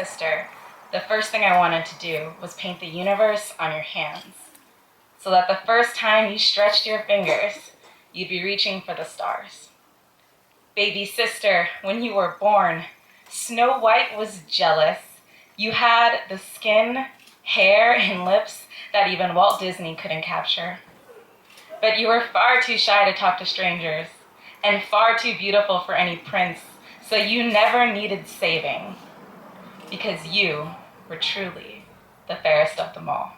sister, the first thing I wanted to do was paint the universe on your hands, so that the first time you stretched your fingers, you'd be reaching for the stars. Baby sister, when you were born, Snow White was jealous. You had the skin, hair, and lips that even Walt Disney couldn't capture. But you were far too shy to talk to strangers, and far too beautiful for any prince, so you never needed saving, because you were truly the fairest of them all.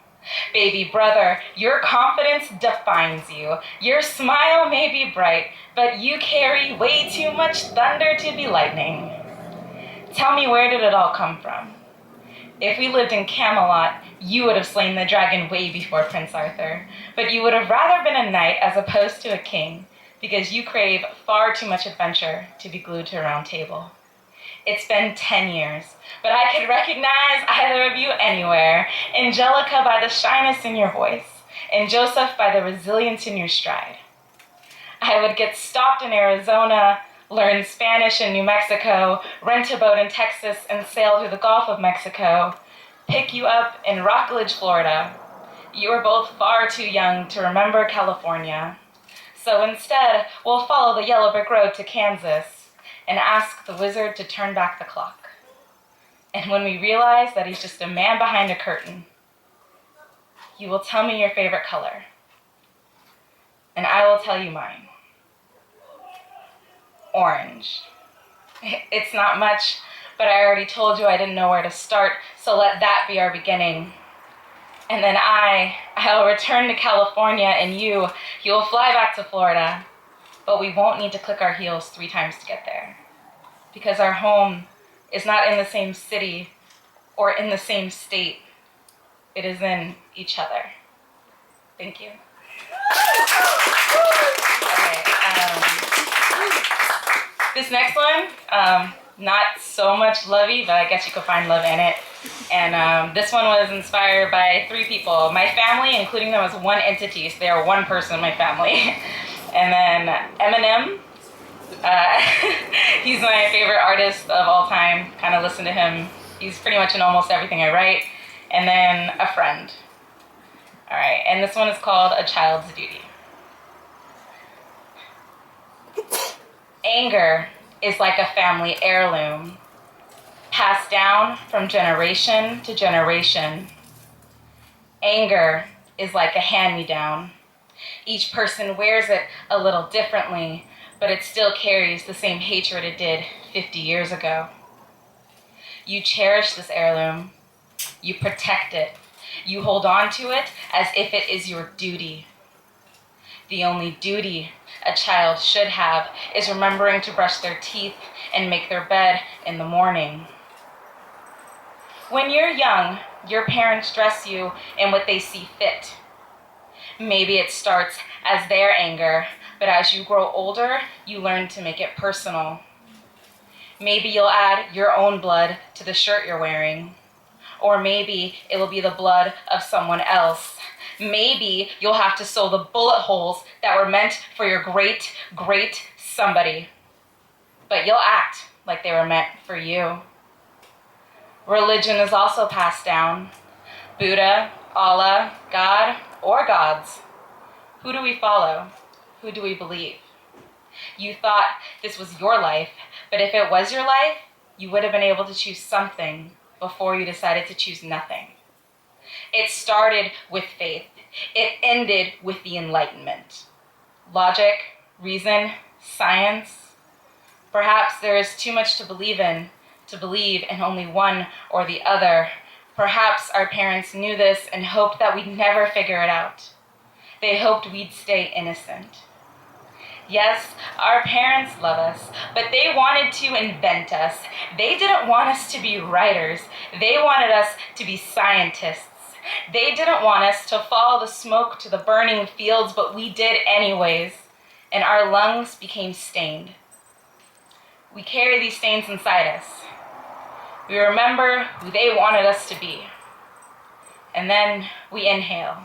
Baby brother, your confidence defines you. Your smile may be bright, but you carry way too much thunder to be lightning. Tell me, where did it all come from? If we lived in Camelot, you would have slain the dragon way before Prince Arthur, but you would have rather been a knight as opposed to a king, because you crave far too much adventure to be glued to a round table. It's been 10 years, but I could recognize either of you anywhere. Angelica by the shyness in your voice, and Joseph by the resilience in your stride. I would get stopped in Arizona, learn Spanish in New Mexico, rent a boat in Texas, and sail through the Gulf of Mexico, pick you up in Rockledge, Florida. You are both far too young to remember California. So instead, we'll follow the yellow brick road to Kansas and ask the wizard to turn back the clock. And when we realize that he's just a man behind a curtain, you will tell me your favorite color, and I will tell you mine. Orange. It's not much, but I already told you I didn't know where to start, so let that be our beginning. And then I'll return to California, and you'll fly back to Florida, but we won't need to click our heels 3 times to get there, because our home is not in the same city or in the same state. It is in each other. Thank you. Okay, this next one, not so much lovey, but I guess you could find love in it. And this one was inspired by 3 people. My family, including them as one entity, so they are one person in my family. And then Eminem. He's my favorite artist of all time. Kind of listen to him. He's pretty much in almost everything I write. And then a friend. All right, and this one is called A Child's Duty. Anger is like a family heirloom, passed down from generation to generation. Anger is like a hand-me-down. Each person wears it a little differently, but it still carries the same hatred it did 50 years ago. You cherish this heirloom. You protect it. You hold on to it as if it is your duty. The only duty a child should have is remembering to brush their teeth and make their bed in the morning. When you're young, your parents dress you in what they see fit. Maybe it starts as their anger, but as you grow older, you learn to make it personal. Maybe you'll add your own blood to the shirt you're wearing. Or maybe it will be the blood of someone else. Maybe you'll have to sew the bullet holes that were meant for your great, great somebody. But you'll act like they were meant for you. Religion is also passed down. Buddha, Allah, God, or gods. Who do we follow? Who do we believe? You thought this was your life, but if it was your life, you would have been able to choose something before you decided to choose nothing. It started with faith. It ended with the Enlightenment. Logic, reason, science. Perhaps there is too much to believe in only one or the other. Perhaps our parents knew this and hoped that we'd never figure it out. They hoped we'd stay innocent. Yes, our parents love us, but they wanted to invent us. They didn't want us to be writers. They wanted us to be scientists. They didn't want us to follow the smoke to the burning fields, but we did anyways, and our lungs became stained. We carry these stains inside us. We remember who they wanted us to be, and then we inhale.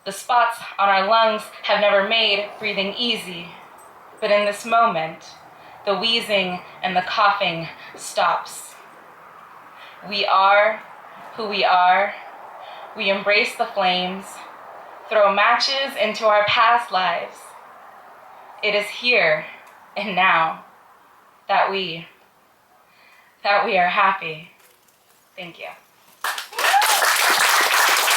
The spots on our lungs have never made breathing easy, but in this moment, the wheezing and the coughing stops. We are who we are. We embrace the flames, throw matches into our past lives. It is here and now that we are happy. Thank you.